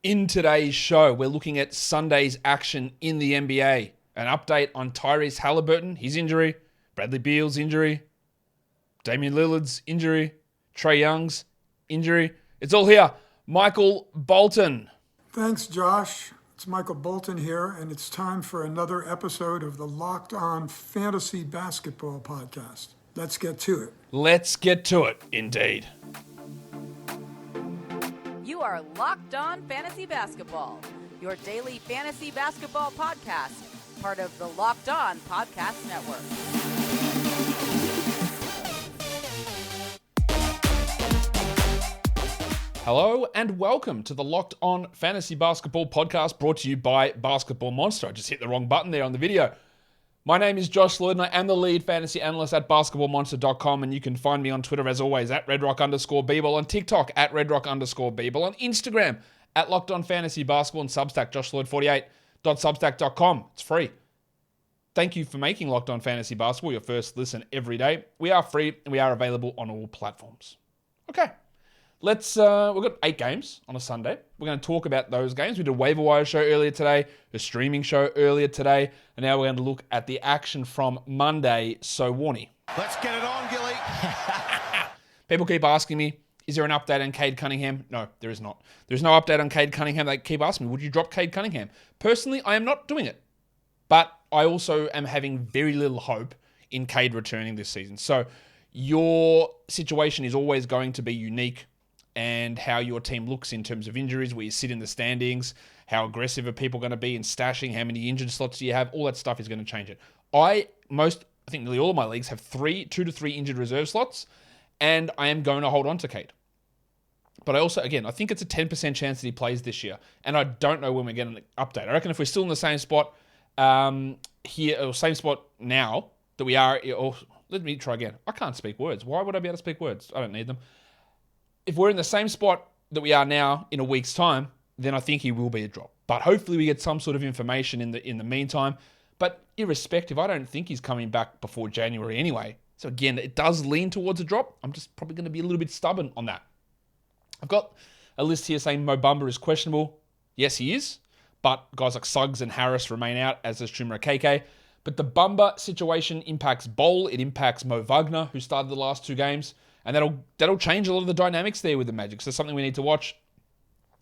In today's show, we're looking at Sunday's action in the NBA. An update on Tyrese Haliburton, his injury, Bradley Beal's injury, Damian Lillard's injury, Trae Young's injury. It's all here. Michael Bolton. Thanks, Josh. It's Michael Bolton here, and it's time for another episode of the Locked On Fantasy Basketball Podcast. Let's get to it. Let's get to it, indeed. You are Locked On Fantasy Basketball, your daily fantasy basketball podcast, part of the Locked On Podcast Network. Hello and welcome to the Locked On Fantasy Basketball Podcast, brought to you by Basketball Monster. I just hit the wrong button there on the video. My name is Josh Lloyd, and I am the lead fantasy analyst at basketballmonster.com, and you can find me on Twitter, as always, at redrock_bball, on TikTok, at redrock_bball, on Instagram, at Locked On Fantasy Basketball, and Substack, joshloyd48.substack.com. It's free. Thank you for making Locked On Fantasy Basketball your first listen every day. We are free, and we are available on all platforms. Okay. We've got 8 games on a Sunday. We're going to talk about those games. We did a waiver wire show earlier today, a streaming show earlier today, and now we're going to look at the action from Monday. So, Warnie. Let's get it on, Gilly. People keep asking me, is there an update on Cade Cunningham? No, there is not. There's no update on Cade Cunningham. They keep asking me, would you drop Cade Cunningham? Personally, I am not doing it. But I also am having very little hope in Cade returning this season. So, your situation is always going to be unique, and how your team looks in terms of injuries, where you sit in the standings, how aggressive are people going to be in stashing, how many injured slots do you have, all that stuff is going to change it. I think nearly all of my leagues have 2 to 3 injured reserve slots, and I am going to hold on to Cade. But I also, again, I think it's a 10% chance that he plays this year, and I don't know when we're getting an update. I reckon if we're still in the same spot here, or same spot now that we are, or let me try again. I can't speak words. Why would I be able to speak words? I don't need them. If we're in the same spot that we are now in a week's time, then I think he will be a drop. But hopefully we get some sort of information in the meantime. But irrespective, I don't think he's coming back before January anyway. So again, it does lean towards a drop. I'm just probably going to be a little bit stubborn on that. I've got a list here saying Mo Bamba is questionable. Yes, he is. But guys like Suggs and Harris remain out, as does Chuma Okeke. But the Bamba situation impacts Bol. It impacts Mo Wagner, who started the last 2 games. And that'll change a lot of the dynamics there with the Magic. So something we need to watch.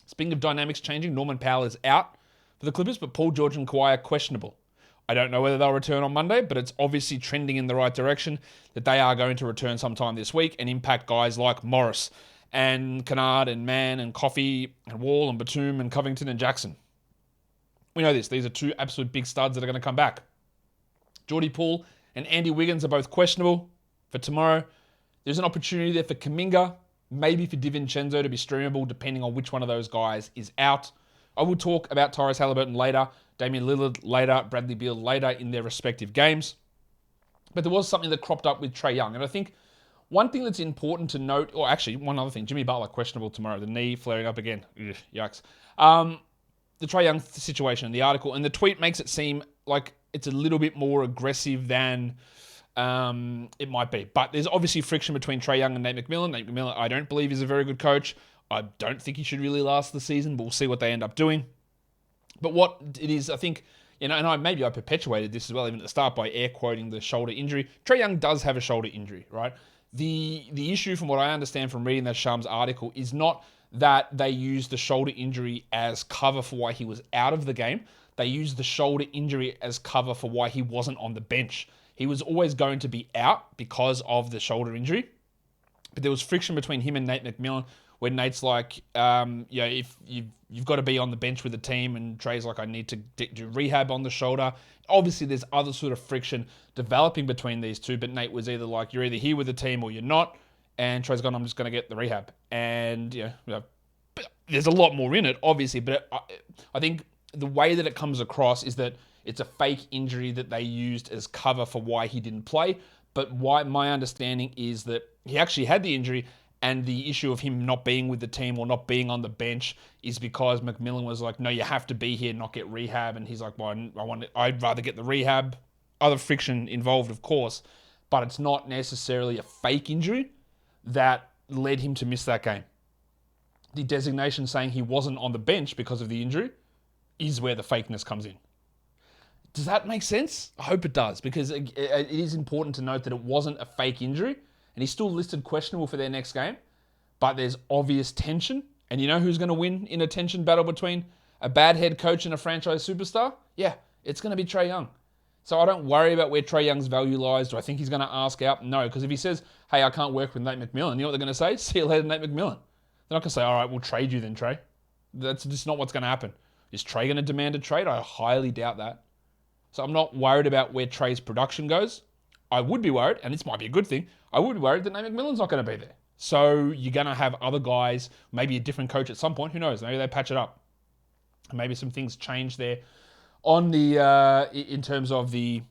Speaking of dynamics changing, Norman Powell is out for the Clippers, but Paul George and Kawhi are questionable. I don't know whether they'll return on Monday, but it's obviously trending in the right direction that they are going to return sometime this week and impact guys like Morris and Kennard and Mann and Coffey and Wall and Batum and Covington and Jackson. We know this. These are 2 absolute big studs that are going to come back. Jordy Poole and Andy Wiggins are both questionable for tomorrow. There's an opportunity there for Kuminga, maybe for DiVincenzo to be streamable, depending on which one of those guys is out. I will talk about Tyrese Haliburton later, Damian Lillard later, Bradley Beal later in their respective games. But there was something that cropped up with Trae Young. And I think one thing that's important to note, or actually one other thing, Jimmy Butler questionable tomorrow, the knee flaring up again. Ugh, yikes. The Trae Young situation in the article, and the tweet makes it seem like it's a little bit more aggressive than it might be. But there's obviously friction between Trae Young and Nate McMillan. Nate McMillan, I don't believe, is a very good coach. I don't think he should really last the season, but we'll see what they end up doing. But what it is, I think, and maybe I perpetuated this as well, even at the start, by air quoting the shoulder injury. Trae Young does have a shoulder injury, right? The issue, from what I understand from reading that Shams article, is not that they used the shoulder injury as cover for why he was out of the game. They used the shoulder injury as cover for why he wasn't on the bench. He was always going to be out because of the shoulder injury. But there was friction between him and Nate McMillan, where Nate's like, if you've got to be on the bench with the team, and Trae's like, I need to do rehab on the shoulder. Obviously, there's other sort of friction developing between these two, but Nate was either like, you're either here with the team or you're not. And Trae's gone, I'm just going to get the rehab. And, there's a lot more in it, obviously, but I think the way that it comes across is that it's a fake injury that they used as cover for why he didn't play. But my understanding is that he actually had the injury, and the issue of him not being with the team or not being on the bench is because McMillan was like, no, you have to be here, not get rehab. And he's like, well, I'd rather get the rehab. Other friction involved, of course, but it's not necessarily a fake injury that led him to miss that game. the designation saying he wasn't on the bench because of the injury is where the fakeness comes in. Does that make sense? I hope it does, because it is important to note that it wasn't a fake injury, and he's still listed questionable for their next game, but there's obvious tension. And you know who's going to win in a tension battle between a bad head coach and a franchise superstar? Yeah, it's going to be Trae Young. So I don't worry about where Trae Young's value lies. Do I think he's going to ask out? No, because if he says, hey, I can't work with Nate McMillan, you know what they're going to say? See you later, Nate McMillan. They're not going to say, all right, we'll trade you then, Trae. That's just not what's going to happen. Is Trae going to demand a trade? I highly doubt that. So I'm not worried about where Trae's production goes. I would be worried, and this might be a good thing, I would be worried that Nate McMillan's not going to be there. So you're going to have other guys, maybe a different coach at some point. Who knows? Maybe they patch it up. Maybe some things change there on the in terms of the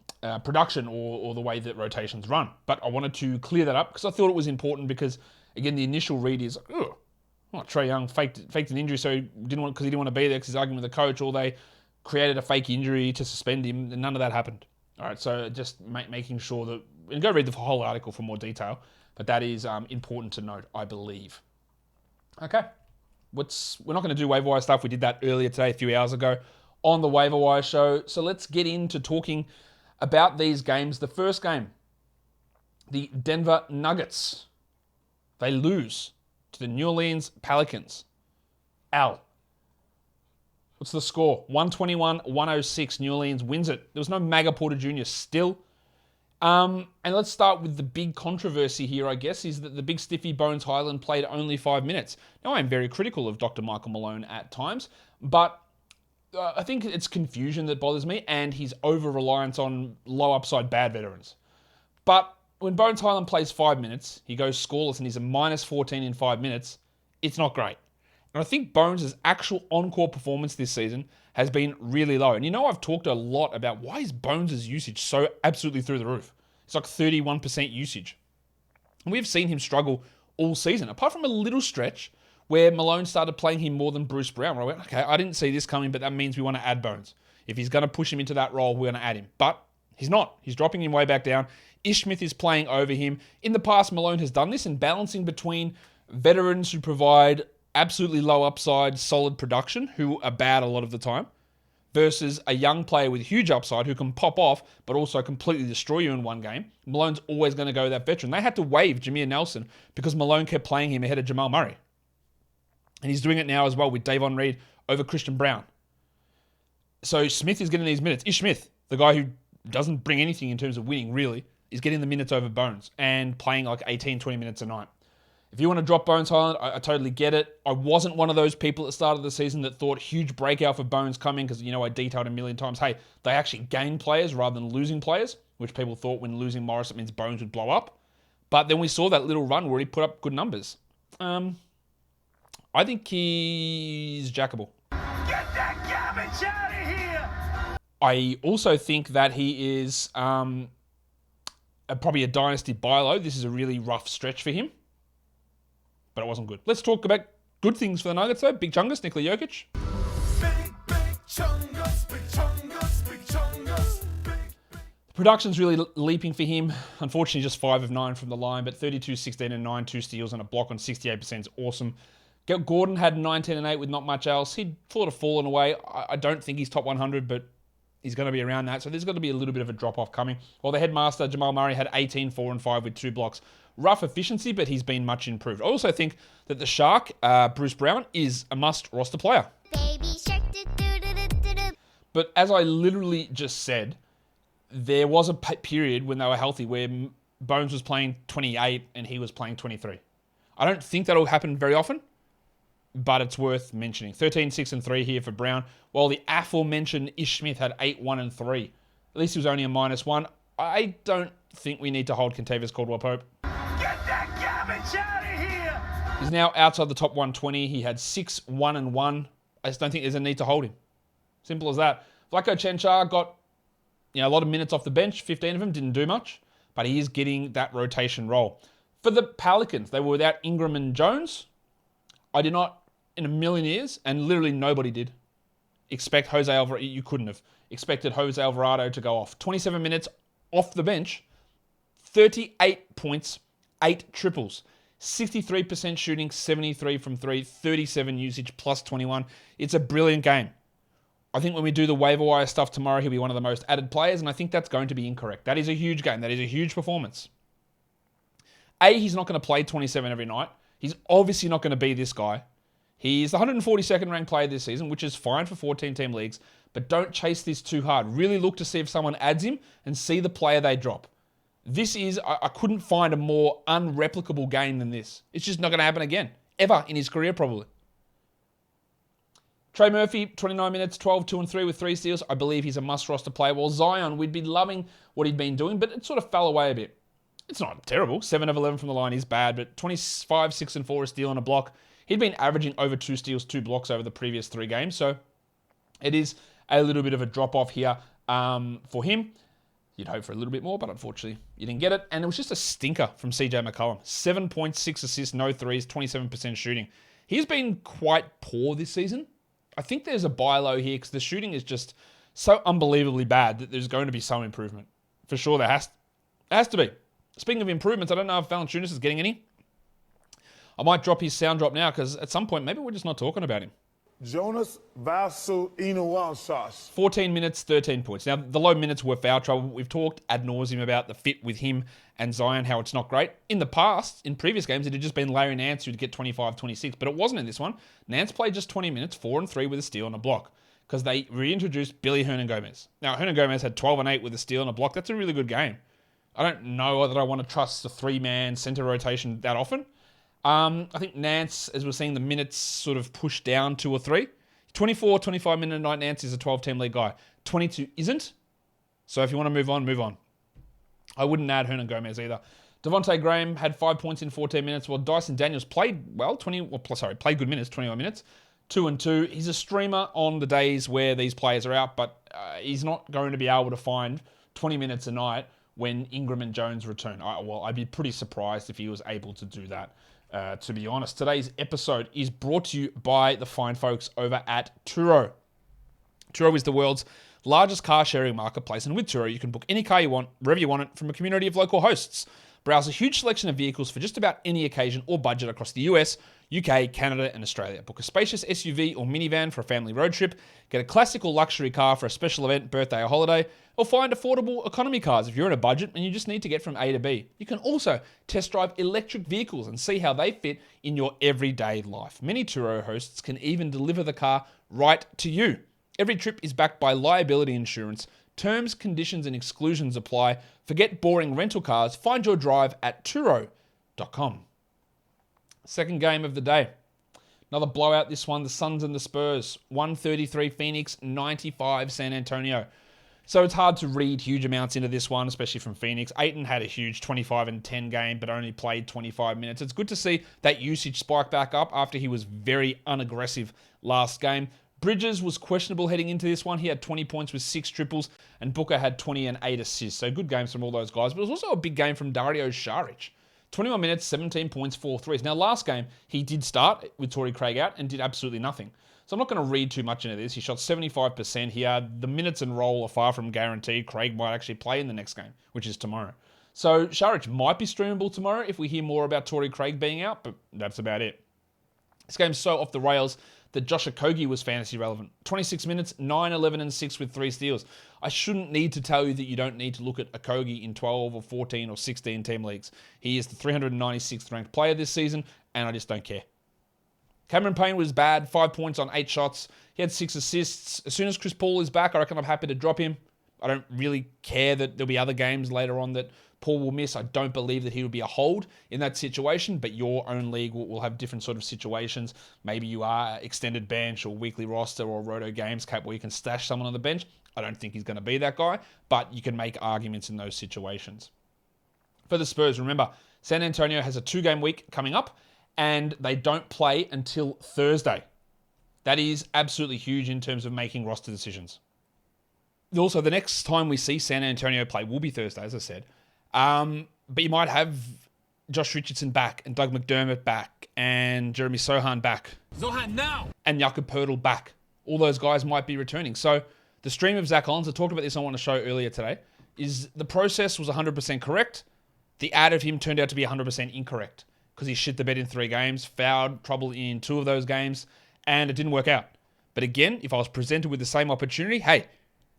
production or the way that rotations run. But I wanted to clear that up because I thought it was important because, again, the initial read is, Trae Young faked an injury, so he didn't want to be there because he's arguing with the coach, or they created a fake injury to suspend him, and none of that happened. All right, so just making sure that, and go read the whole article for more detail, but that is important to note, I believe. Okay, we're not going to do waiver wire stuff. We did that earlier today, a few hours ago, on the waiver wire show. So let's get into talking about these games. The first game, the Denver Nuggets. They lose to the New Orleans Pelicans. Al, what's the score? 121-106. New Orleans wins it. There was no Maga Porter Jr. still. And let's start with the big controversy here, I guess, is that the big stiffy Bones Highland played only 5 minutes. Now, I'm very critical of Dr. Michael Malone at times, but I think it's confusion that bothers me and his over-reliance on low-upside bad veterans. But when Bones Highland plays 5 minutes, he goes scoreless and he's a minus 14 in 5 minutes, it's not great. And I think Bones' actual on-court performance this season has been really low. And you know, I've talked a lot about why is Bones' usage so absolutely through the roof. It's like 31% usage. And we've seen him struggle all season, apart from a little stretch where Malone started playing him more than Bruce Brown. Where I went, okay, I didn't see this coming, but that means we want to add Bones. If he's going to push him into that role, we're going to add him. But he's not. He's dropping him way back down. Ish Smith is playing over him. In the past, Malone has done this in balancing between veterans who provide absolutely low upside, solid production, who are bad a lot of the time, versus a young player with huge upside who can pop off, but also completely destroy you in one game. Malone's always going to go that veteran. They had to waive Jameer Nelson because Malone kept playing him ahead of Jamal Murray. And he's doing it now as well with Davon Reed over Christian Brown. So Smith is getting these minutes. Ish Smith, the guy who doesn't bring anything in terms of winning, really, is getting the minutes over Bones and playing like 18, 20 minutes a night. If you want to drop Bones Highland, I totally get it. I wasn't one of those people at the start of the season that thought huge breakout for Bones coming because, I detailed a million times, hey, they actually gained players rather than losing players, which people thought when losing Morris, it means Bones would blow up. But then we saw that little run where he put up good numbers. I think he's jackable. Get that garbage out of here! I also think that he is probably a dynasty buy low. This is a really rough stretch for him. But it wasn't good. Let's talk about good things for the Nuggets, though. Big Chungus, Nikola Jokic. Big Chungus, Big Chungus, Big Chungus, The production's really leaping for him. Unfortunately, just 5 of 9 from the line, but 32, 16, and 9, 2 steals and a block on 68% is awesome. Gordon had 19 and 8 with not much else. He'd sort of fallen away. I don't think he's top 100, but he's going to be around that. So there's got to be a little bit of a drop-off coming. While the headmaster, Jamal Murray, had 18, 4, and 5 with 2 blocks. Rough efficiency, but he's been much improved. I also think that the Shark, Bruce Brown, is a must roster player. Baby shark, But as I literally just said, there was a period when they were healthy where Bones was playing 28 and he was playing 23. I don't think that'll happen very often, but it's worth mentioning. 13, 6, and 3 here for Brown, while the aforementioned Ish Smith had 8, 1, and 3. At least he was only a -1. I don't think we need to hold Kentavious Caldwell-Pope. Get that garbage out of here! He's now outside the top 120. He had 6, 1, and 1. I just don't think there's a need to hold him. Simple as that. Vlatko Čančar got a lot of minutes off the bench. 15 of them, didn't do much. But he is getting that rotation role. For the Pelicans, they were without Ingram and Jones. I did not, in a million years, and literally nobody did, expect Jose Alvarado. You couldn't have expected Jose Alvarado to go off. 27 minutes off the bench, 38 points, 8 triples. 63% shooting, 73 from 3, 37 usage, plus 21. It's a brilliant game. I think when we do the waiver wire stuff tomorrow, he'll be one of the most added players, and I think that's going to be incorrect. That is a huge game. That is a huge performance. He's not going to play 27 every night. He's obviously not going to be this guy. He's the 142nd ranked player this season, which is fine for 14-team leagues, but don't chase this too hard. Really look to see if someone adds him and see the player they drop. I couldn't find a more unreplicable game than this. It's just not going to happen again, ever in his career probably. Trae Murphy, 29 minutes, 12, 2 and 3 with 3 steals. I believe he's a must-roster player. While Zion, we'd be loving what he'd been doing, but it sort of fell away a bit. It's not terrible. 7 of 11 from the line is bad, but 25, 6 and 4, a steal and a block. He'd been averaging over 2 steals, 2 blocks over the previous 3 games, so it is a little bit of a drop-off here for him. You'd hope for a little bit more, but unfortunately, you didn't get it. And it was just a stinker from CJ McCollum. 7.6 assists, no threes, 27% shooting. He's been quite poor this season. I think there's a buy low here because the shooting is just so unbelievably bad that there's going to be some improvement. For sure, there has to be. Speaking of improvements, I don't know if Valanciunas is getting any. I might drop his sound drop now because at some point, maybe we're just not talking about him. Jonas Valanciunas. 14 minutes, 13 points. Now, the low minutes were foul trouble. We've talked ad nauseum about the fit with him and Zion, how it's not great. In the past, in previous games, it had just been Larry Nance who'd get 25, 26, but it wasn't in this one. Nance played just 20 minutes, 4 and 3 with a steal and a block because they reintroduced Billy Hernan-Gomez. Now, Hernan-Gomez had 12 and 8 with a steal and a block. That's a really good game. I don't know that I want to trust the 3-man center rotation that often. I think Nance, as we're seeing the minutes sort of push down 2 or 3. 24, 25 minute a night, Nance is a 12-team league guy. 22 isn't. So if you want to move on, move on. I wouldn't add Hernan-Gomez either. Devontae Graham had 5 points in 14 minutes, while Dyson Daniels played well, played good minutes, 21 minutes, 2 and 2. He's a streamer on the days where these players are out, but he's not going to be able to find 20 minutes a night when Ingram and Jones return. I'd be pretty surprised if he was able to do that. To be honest, today's episode is brought to you by the fine folks over at Turo. Turo is the world's largest car sharing marketplace, and with Turo, you can book any car you want, wherever you want it, from a community of local hosts. Browse a huge selection of vehicles for just about any occasion or budget across the US, UK, Canada, and Australia. Book a spacious SUV or minivan for a family road trip, get a classic or luxury car for a special event, birthday, or holiday, or find affordable economy cars if you're in a budget and you just need to get from A to B. You can also test drive electric vehicles and see how they fit in your everyday life. Many Turo hosts can even deliver the car right to you. Every trip is backed by liability insurance. Terms, conditions, and exclusions apply. Forget boring rental cars. Find your drive at Turo.com. Second game of the day. Another blowout this one. The Suns and the Spurs. 133 Phoenix, 95 San Antonio. So it's hard to read huge amounts into this one, especially from Phoenix. Ayton had a huge 25 and 10 game, but only played 25 minutes. It's good to see that usage spike back up after he was very unaggressive last game. Bridges was questionable heading into this one. He had 20 points with 6 triples, and Booker had 20 and 8 assists. So good games from all those guys. But it was also a big game from Dario Saric. 21 minutes, 17 points, 4 threes. Now, last game, he did start with Torrey Craig out and did absolutely nothing. So I'm not going to read too much into this. He shot 75% here. The minutes and role are far from guaranteed. Craig might actually play in the next game, which is tomorrow. So Saric might be streamable tomorrow if we hear more about Torrey Craig being out, but that's about it. This game's so off the rails that Josh Okogie was fantasy relevant. 26 minutes, 9, 11, and 6 with 3 steals. I shouldn't need to tell you that you don't need to look at Okogie in 12 or 14 or 16 team leagues. He is the 396th ranked player this season, and I just don't care. Cameron Payne was bad, 5 points on 8 shots. He had 6 assists. As soon as Chris Paul is back, I reckon I'm happy to drop him. I don't really care that there'll be other games later on that Paul will miss. I don't believe that he will be a hold in that situation, but your own league will have different sort of situations. Maybe you are extended bench or weekly roster or roto games cap where you can stash someone on the bench. I don't think he's going to be that guy, but you can make arguments in those situations. For the Spurs, remember, San Antonio has a 2-game week coming up, and they don't play until Thursday. That is absolutely huge in terms of making roster decisions. Also, the next time we see San Antonio play will be Thursday, as I said. But you might have Josh Richardson back, and Doug McDermott back, and Jeremy Sohan back. Zohan now! And Jakob Poeltl back. All those guys might be returning. So the stream of Zach Collins, I talked about this on a show earlier today, is the process was 100% correct. The ad of him turned out to be 100% incorrect. because he shit the bed in 3 games, fouled trouble in 2 of those games, and it didn't work out. But again, if I was presented with the same opportunity, hey,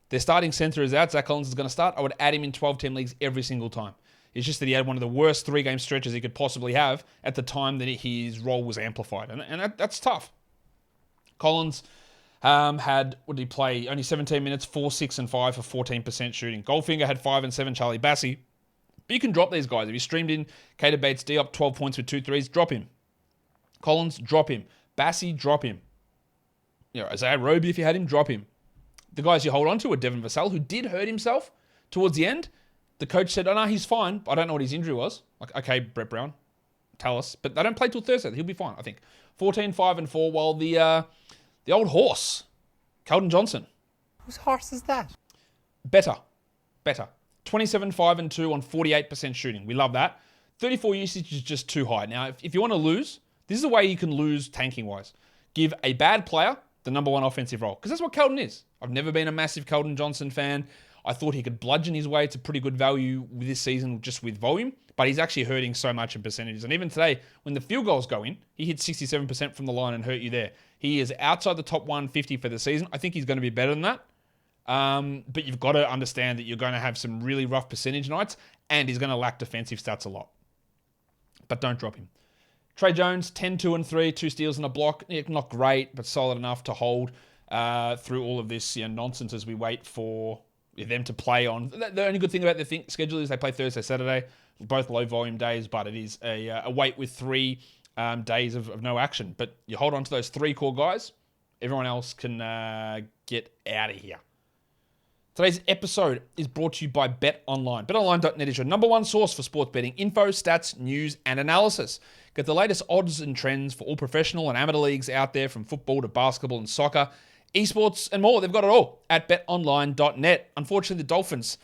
their starting center is out, Zach Collins is going to start, I would add him in 12-team leagues every single time. It's just that he had one of the worst 3-game stretches he could possibly have at the time that his role was amplified. And that's tough. Collins had, what did he play? Only 17 minutes, 4, 6, and 5 for 14% shooting. Goldfinger had 5 and 7, Charlie Bassey. But you can drop these guys. If you streamed in Cater Bates D up 12 points with 2 threes, drop him. Collins, drop him. Bassey, drop him. Isaiah Roby, if you had him, drop him. The guys you hold on to are Devin Vassell, who did hurt himself towards the end. The coach said, oh, no, he's fine. I don't know what his injury was. Like, okay, Brett Brown, tell us. But they don't play till Thursday. He'll be fine, I think. 14, 5, and 4, while the old horse, Keldon Johnson. Whose horse is that? Better. 27, 5, and 2 on 48% shooting. We love that. 34 usage is just too high. Now, if you want to lose, this is a way you can lose tanking-wise. Give a bad player the number 1 offensive role, because that's what Keldon is. I've never been a massive Keldon Johnson fan. I thought he could bludgeon his way to pretty good value this season just with volume, but he's actually hurting so much in percentages. And even today, when the field goals go in, he hit 67% from the line and hurt you there. He is outside the top 150 for the season. I think he's going to be better than that. But you've got to understand that you're going to have some really rough percentage nights, and he's going to lack defensive stats a lot. But don't drop him. Trae Jones, 10, 2, and 3, 2 steals and a block. Yeah, not great, but solid enough to hold through all of this nonsense as we wait for them to play on. The only good thing about the schedule is they play Thursday, Saturday, both low volume days, but it is a wait with 3 days of no action. But you hold on to those 3 core guys, everyone else can get out of here. Today's episode is brought to you by BetOnline. BetOnline.net is your number 1 source for sports betting info, stats, news, and analysis. Get the latest odds and trends for all professional and amateur leagues out there, from football to basketball and soccer, esports, and more. They've got it all at BetOnline.net. Unfortunately, the Dolphins,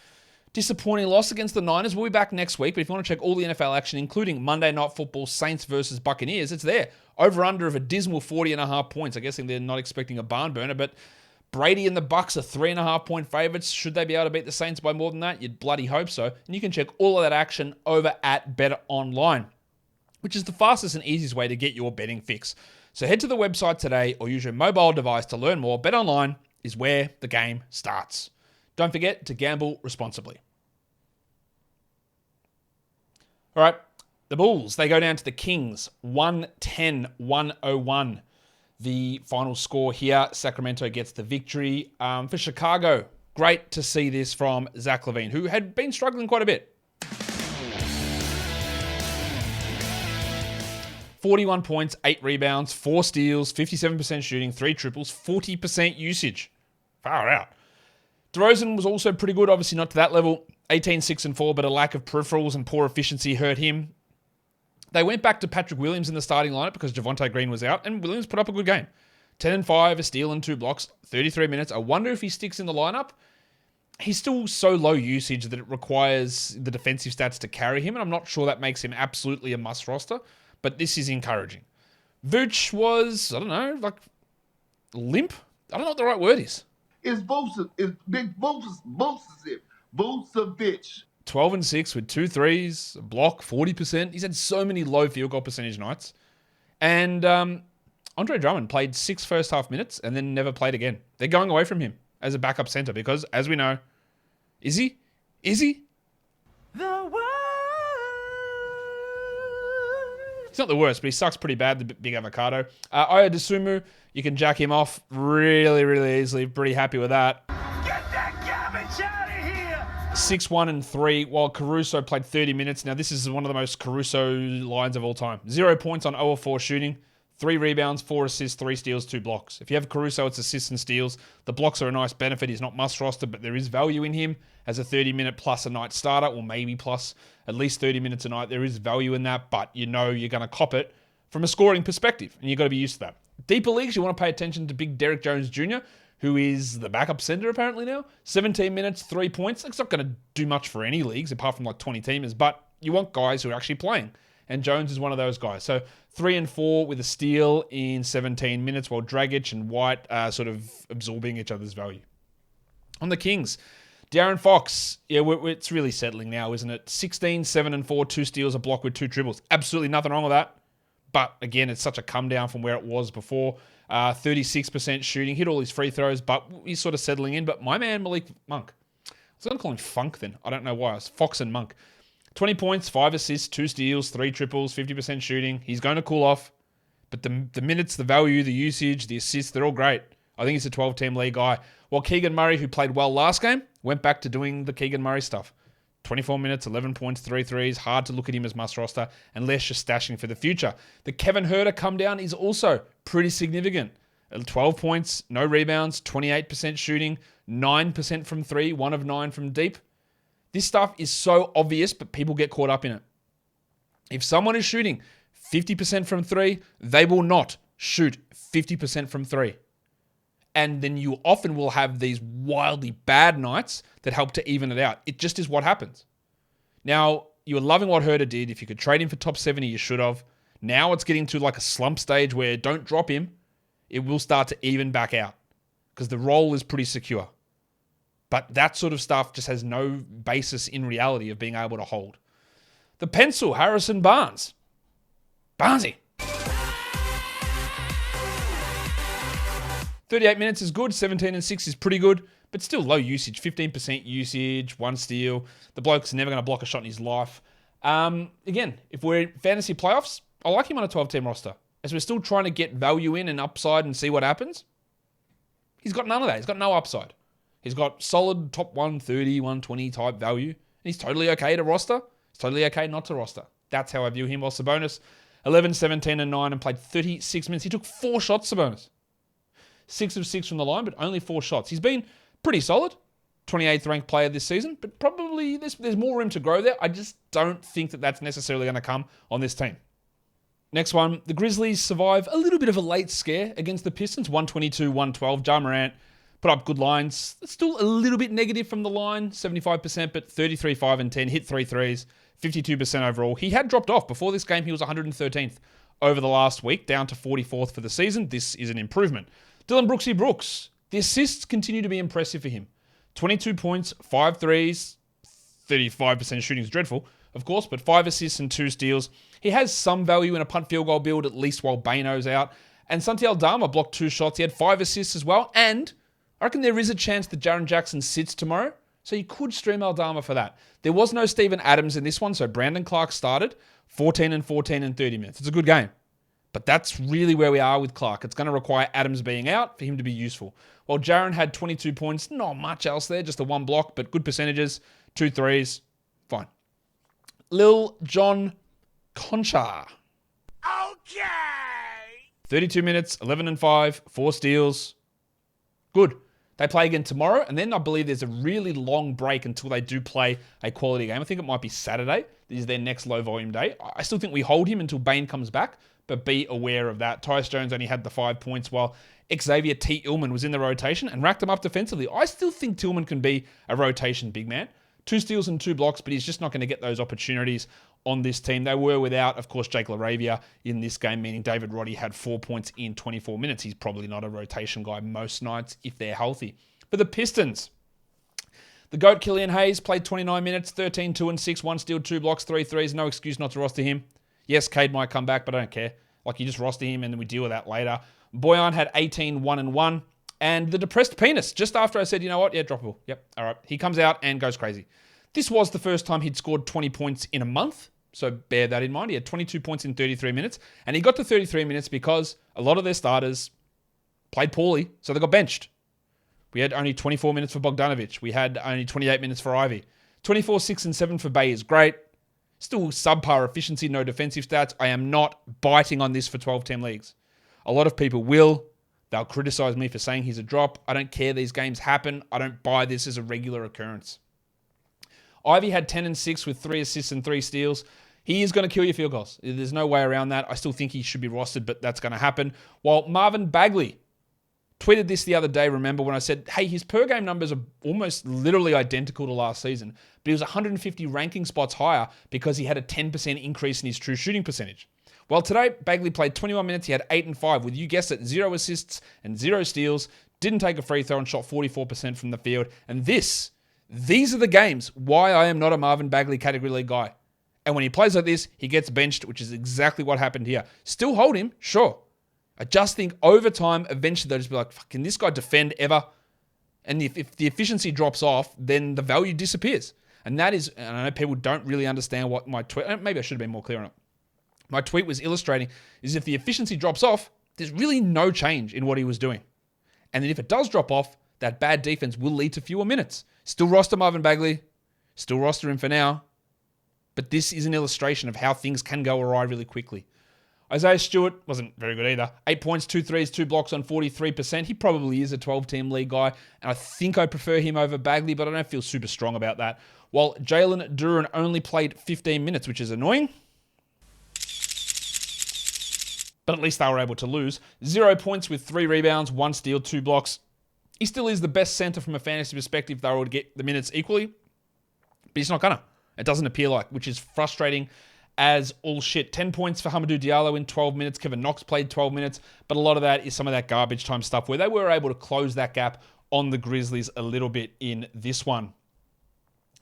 disappointing loss against the Niners. We'll be back next week, but if you want to check all the NFL action, including Monday Night Football, Saints versus Buccaneers, it's there. Over-under of a dismal 40.5 points. I guess they're not expecting a barn burner, but Brady and the Bucs are 3.5-point favorites. Should they be able to beat the Saints by more than that? You'd bloody hope so. And you can check all of that action over at BetOnline, which is the fastest and easiest way to get your betting fix. So head to the website today or use your mobile device to learn more. BetOnline is where the game starts. Don't forget to gamble responsibly. All right, the Bulls, they go down to the Kings, 110-101. The final score here, Sacramento gets the victory. For Chicago, great to see this from Zach LaVine, who had been struggling quite a bit. 41 points, 8 rebounds, 4 steals, 57% shooting, 3 triples, 40% usage. Far out. DeRozan was also pretty good, obviously not to that level. 18, 6, and 4, but a lack of peripherals and poor efficiency hurt him. They went back to Patrick Williams in the starting lineup because Javonte Green was out, and Williams put up a good game. 10 and 5, a steal and 2 blocks, 33 minutes. I wonder if he sticks in the lineup. He's still so low usage that it requires the defensive stats to carry him, and I'm not sure that makes him absolutely a must roster, but this is encouraging. Vooch was, I don't know, like limp? I don't know what the right word is. It's Big Vucevic. 12 and 6 with 2 threes, a block, 40%. He's had so many low field goal percentage nights. And Andre Drummond played 6 first half minutes and then never played again. They're going away from him as a backup center because, as we know, is he? The world. He's not the worst, but he sucks pretty bad, the big avocado. Aya Dosunmu, you can jack him off really, really easily. Pretty happy with that. Get that garbage out of here. 6, 1, and 3, while Caruso played 30 minutes. Now, this is one of the most Caruso lines of all time. 0 points on 0 of 4 shooting, 3 rebounds, 4 assists, 3 steals, 2 blocks. If you have Caruso, it's assists and steals. The blocks are a nice benefit. He's not must roster, but there is value in him as a 30-minute plus a night starter, or maybe plus at least 30 minutes a night. There is value in that, but you know you're going to cop it from a scoring perspective, and you've got to be used to that. Deeper leagues, you want to pay attention to big Derek Jones Jr., who is the backup center apparently now. 17 minutes, 3 points. It's not going to do much for any leagues apart from like 20 teamers, but you want guys who are actually playing. And Jones is one of those guys. So 3 and 4 with a steal in 17 minutes, while Dragic and White are sort of absorbing each other's value. On the Kings, De'Aaron Fox, it's really settling now, isn't it? 16, 7 and 4, 2 steals, a block with 2 triples. Absolutely nothing wrong with that. But again, it's such a come down from where it was before. 36% shooting, hit all his free throws, but he's sort of settling in. But my man, Malik Monk, I was going to call him Funk then. I don't know why. It's Fox and Monk. 20 points, 5 assists, 2 steals, 3 triples, 50% shooting. He's going to cool off. But the minutes, the value, the usage, the assists, they're all great. I think he's a 12-team league guy. While Keegan Murray, who played well last game, went back to doing the Keegan Murray stuff. 24 minutes, 11 points, 3 threes. Hard to look at him as must roster unless you're stashing for the future. The Kevin Huerter come down is also pretty significant. 12 points, no rebounds, 28% shooting, 9% from 3, 1 of 9 from deep. This stuff is so obvious, but people get caught up in it. If someone is shooting 50% from 3, they will not shoot 50% from 3. And then you often will have these wildly bad nights that help to even it out. It just is what happens. Now, you were loving what Huerter did. If you could trade him for top 70, you should have. Now it's getting to like a slump stage where don't drop him. It will start to even back out because the role is pretty secure. But that sort of stuff just has no basis in reality of being able to hold. The pencil, Harrison Barnes. Barnesy. 38 minutes is good. 17 and 6 is pretty good, but still low usage. 15% usage, 1 steal. The bloke's never going to block a shot in his life. Again, if we're in fantasy playoffs, I like him on a 12-team roster. As we're still trying to get value in and upside and see what happens, he's got none of that. He's got no upside. He's got solid top 130, 120 type value. And he's totally okay to roster. It's totally okay not to roster. That's how I view him. While Sabonis, 11, 17, and 9 and played 36 minutes. He took 4 shots, Sabonis. 6 of 6 from the line, but only 4 shots. He's been pretty solid. 28th ranked player this season, but probably there's more room to grow there. I just don't think that that's necessarily going to come on this team. Next one, the Grizzlies survive a little bit of a late scare against the Pistons, 122-112. Ja Morant put up good lines. It's still a little bit negative from the line, 75%, but 33, 5, and 10, hit 3 threes, 52% overall. He had dropped off. Before this game, he was 113th over the last week, down to 44th for the season. This is an improvement. Dylan Brooksy Brooks, the assists continue to be impressive for him. 22 points, 5 threes, 35% shooting is dreadful, of course, but 5 assists and 2 steals. He has some value in a punt field goal build, at least while Baino's out. And Santi Aldama blocked 2 shots. He had 5 assists as well. And I reckon there is a chance that Jaren Jackson sits tomorrow. So you could stream Aldama for that. There was no Steven Adams in this one, so Brandon Clark started 14 and 14 and 30 minutes. It's a good game. But that's really where we are with Clark. It's going to require Adams being out for him to be useful. While Jaren had 22 points, not much else there, just the 1 block, but good percentages, 2 threes, fine. Lil John Concha. Okay. 32 minutes, 11 and 5, 4 steals. Good. They play again tomorrow, and then I believe there's a really long break until they do play a quality game. I think it might be Saturday. This is their next low-volume day. I still think we hold him until Bane comes back, but be aware of that. Tyus Jones only had the 5 points, while Xavier T. Illman was in the rotation and racked them up defensively. I still think Tillman can be a rotation big man. 2 steals and 2 blocks, but he's just not going to get those opportunities on this team. They were without, of course, Jake LaRavia in this game, meaning David Roddy had 4 points in 24 minutes. He's probably not a rotation guy most nights if they're healthy. For the Pistons, the GOAT Killian Hayes played 29 minutes, 13, 2 and 6, 1 steal, 2 blocks, 3 threes. No excuse not to roster him. Yes, Cade might come back, but I don't care. Like, you just roster him and then we deal with that later. Boyan had 18, 1 and 1. And the depressed penis, just after I said, you know what? Yeah, droppable. Yep, all right. He comes out and goes crazy. This was the first time he'd scored 20 points in a month, so bear that in mind. He had 22 points in 33 minutes, and he got to 33 minutes because a lot of their starters played poorly, so they got benched. We had only 24 minutes for Bogdanovic. We had only 28 minutes for Ivy. 24, 6, and 7 for Bay is great. Still subpar efficiency, no defensive stats. I am not biting on this for 12-team leagues. A lot of people will. They'll criticize me for saying he's a drop. I don't care. These games happen. I don't buy this as a regular occurrence. Ivy had 10 and 6 with 3 assists and 3 steals. He is going to kill your field goals. There's no way around that. I still think he should be rostered, but that's going to happen. While Marvin Bagley tweeted this the other day, remember when I said, hey, his per game numbers are almost literally identical to last season, but he was 150 ranking spots higher because he had a 10% increase in his true shooting percentage. Well, today, Bagley played 21 minutes. He had 8 and 5 with, you guessed it, 0 assists and 0 steals. Didn't take a free throw and shot 44% from the field. And this These are the games why I am not a Marvin Bagley category league guy. And when he plays like this, he gets benched, which is exactly what happened here. Still hold him, sure. I just think over time, eventually they'll just be like, can this guy defend ever? And if the efficiency drops off, then the value disappears. And that is, and I know people don't really understand what my tweet, maybe I should have been more clear on it. My tweet was illustrating is if the efficiency drops off, there's really no change in what he was doing. And then if it does drop off, that bad defense will lead to fewer minutes. Still roster Marvin Bagley, still roster him for now. But this is an illustration of how things can go awry really quickly. Isaiah Stewart wasn't very good either. 8 points, 2 threes, 2 blocks on 43%. He probably is a 12-team league guy, and I think I prefer him over Bagley, but I don't feel super strong about that. While Jalen Brown only played 15 minutes, which is annoying. But at least they were able to lose. 0 points with 3 rebounds, 1 steal, 2 blocks. He still is the best center from a fantasy perspective if they were to get the minutes equally. But he's not gonna. It doesn't appear like, which is frustrating as all shit. 10 points for Hamidou Diallo in 12 minutes. Kevin Knox played 12 minutes. But a lot of that is some of that garbage time stuff where they were able to close that gap on the Grizzlies a little bit in this one.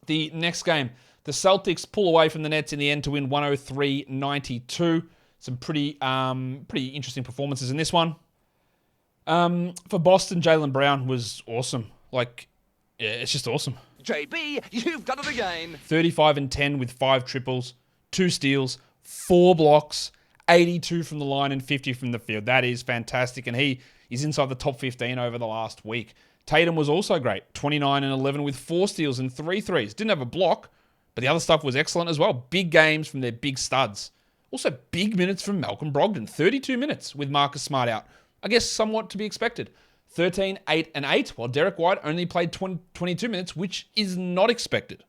The next game, the Celtics pull away from the Nets in the end to win 103-92. Some pretty interesting performances in this one. For Boston, Jaylen Brown was awesome. It's just awesome. JB, you've done it again. 35 and 10 with 5 triples, 2 steals, 4 blocks, 82 from the line and 50 from the field. That is fantastic. And he is inside the top 15 over the last week. Tatum was also great. 29 and 11 with 4 steals and 3 threes. Didn't have a block, but the other stuff was excellent as well. Big games from their big studs. Also big minutes from Malcolm Brogdon. 32 minutes with Marcus Smart out. I guess somewhat to be expected. 13, 8, and 8, while Derek White only played 22 minutes, which is not expected.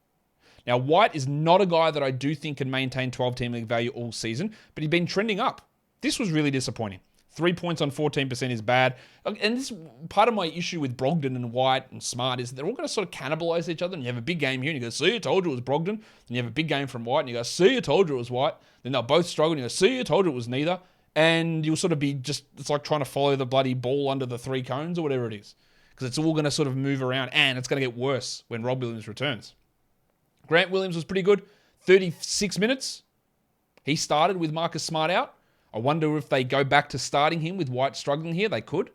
Now, White is not a guy that I do think can maintain 12-team league value all season, but he's been trending up. This was really disappointing. 3 points on 14% is bad. And this part of my issue with Brogdon and White and Smart is they're all going to sort of cannibalize each other. And you have a big game here, and you go, see, I told you it was Brogdon. Then you have a big game from White, and you go, see, I told you it was White. Then they'll both struggle, and you go, see, I told you it was neither. And you'll sort of be just, it's like trying to follow the bloody ball under the 3 cones or whatever it is. Because it's all going to sort of move around, and it's going to get worse when Rob Williams returns. Grant Williams was pretty good. 36 minutes. He started with Marcus Smart out. I wonder if they go back to starting him with White struggling here. They could.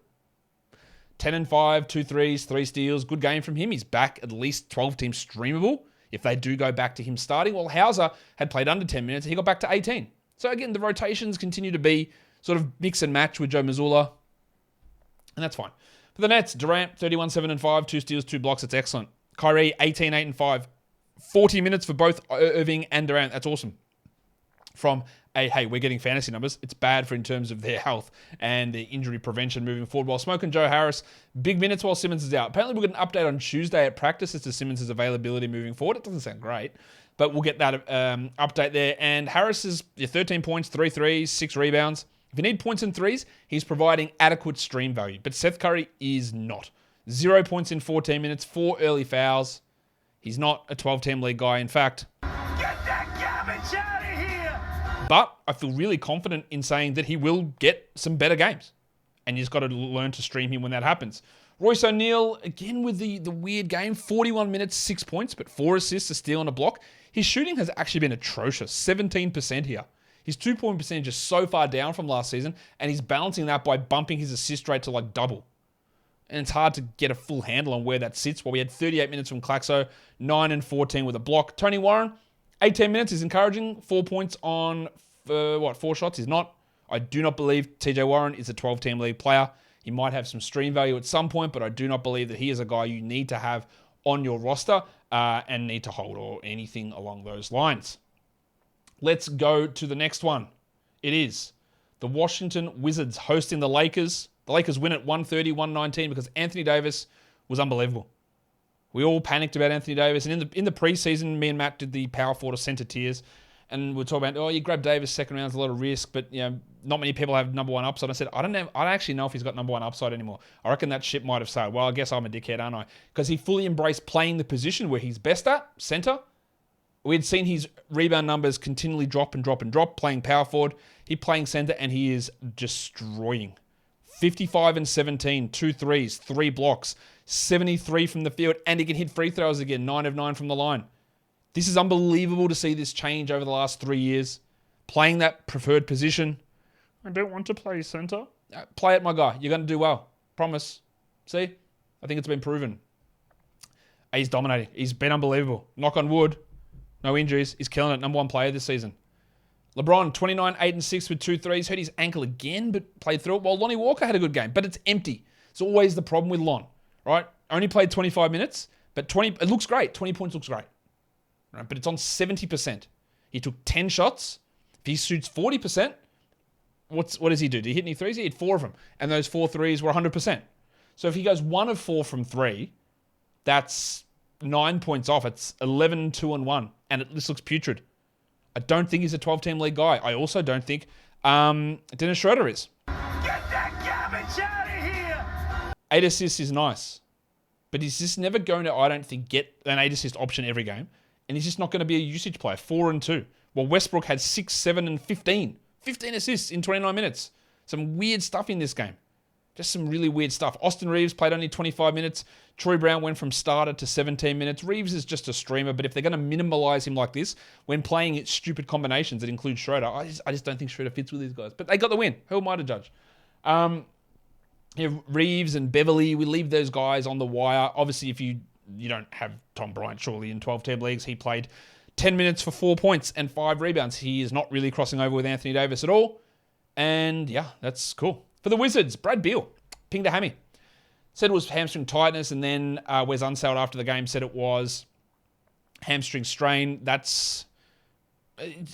10 and 5, 2 threes, 3 steals. Good game from him. He's back at least 12-team streamable if they do go back to him starting. Well, Hauser had played under 10 minutes. He got back to 18. So again, the rotations continue to be sort of mix and match with Joe Mazzulla. And that's fine. For the Nets, Durant, 31, 7 and 5, 2 steals, 2 blocks. That's excellent. Kyrie, 18, 8 and 5. 40 minutes for both Irving and Durant. That's awesome. From hey, we're getting fantasy numbers. It's bad for in terms of their health and their injury prevention moving forward. While smoking Joe Harris, big minutes while Simmons is out. Apparently we'll get an update on Tuesday at practice as to Simmons' availability moving forward. It doesn't sound great, but we'll get that update there. And Harris is 13 points, 3 threes, 6 rebounds. If you need points and threes, he's providing adequate stream value. But Seth Curry is not. 0 points in 14 minutes, 4 early fouls. He's not a 12-team league guy. In fact, Get that garbage out of here! but I feel really confident in saying that he will get some better games. And you've got to learn to stream him when that happens. Royce O'Neal, again with the weird game, 41 minutes, 6 points, but 4 assists, a steal, and a block. His shooting has actually been atrocious, 17% here. His 2-point percentage is so far down from last season, and he's balancing that by bumping his assist rate to like double. And it's hard to get a full handle on where that sits. Well, we had 38 minutes from Claxo, 9 and 14 with a block. Tony Warren, 18 minutes is encouraging. 4 points on, 4 shots? He's not. I do not believe TJ Warren is a 12-team league player. He might have some stream value at some point, but I do not believe that he is a guy you need to have on your roster and need to hold or anything along those lines. Let's go to the next one. It is the Washington Wizards hosting the Lakers. The Lakers win at 130-119 because Anthony Davis was unbelievable. We all panicked about Anthony Davis. And in the preseason, me and Matt did the power forward to center tiers. And we're talking about, you grab Davis second round, is a lot of risk, but not many people have number 1 upside. I said, I don't actually know if he's got number 1 upside anymore. I reckon that ship might have sailed. Well, I guess I'm a dickhead, aren't I? Because he fully embraced playing the position where he's best at, center. We had seen his rebound numbers continually drop and drop and drop, playing power forward. He playing center, and he is destroying. 55 and 17, 2 threes, 3 blocks, 73 from the field, and he can hit free throws again, 9 of 9 from the line. This is unbelievable to see this change over the last 3 years. Playing that preferred position. I don't want to play center. Play it, my guy. You're going to do well. Promise. See? I think it's been proven. He's dominating. He's been unbelievable. Knock on wood. No injuries. He's killing it. Number 1 player this season. LeBron, 29, 8 and 6 with 2 threes. Hurt his ankle again, but played through it. While Lonnie Walker had a good game, but it's empty. It's always the problem with Lon, right? Only played 25 minutes, but it looks great. 20 points looks great. Right? But it's on 70%. He took 10 shots. If he shoots 40%, what does he do? Did he hit any threes? He hit 4 of them. And those 4 threes were 100%. So if he goes 1 of 4 from 3, that's 9 points off. It's 11, 2 and 1. And this looks putrid. I don't think he's a 12-team league guy. I also don't think Dennis Schroeder is. Get that garbage out of here! 8 assists is nice. But he's just never going to, I don't think, get an 8 assist option every game. And he's just not going to be a usage player. 4 and 2. Well, Westbrook had 6, 7, and 15. 15 assists in 29 minutes. Some weird stuff in this game. Just some really weird stuff. Austin Reeves played only 25 minutes. Troy Brown went from starter to 17 minutes. Reeves is just a streamer, but if they're going to minimalize him like this, when playing stupid combinations that include Schroeder, I just don't think Schroeder fits with these guys. But they got the win. Who am I to judge? Reeves and Beverly, we leave those guys on the wire. Obviously, if you don't have Tom Bryant, surely in 12-team leagues, he played 10 minutes for 4 points and 5 rebounds. He is not really crossing over with Anthony Davis at all. And yeah, that's cool. For the Wizards, Brad Beal, pinged a hammy. Said it was hamstring tightness, and then Wes Unseld after the game said it was hamstring strain.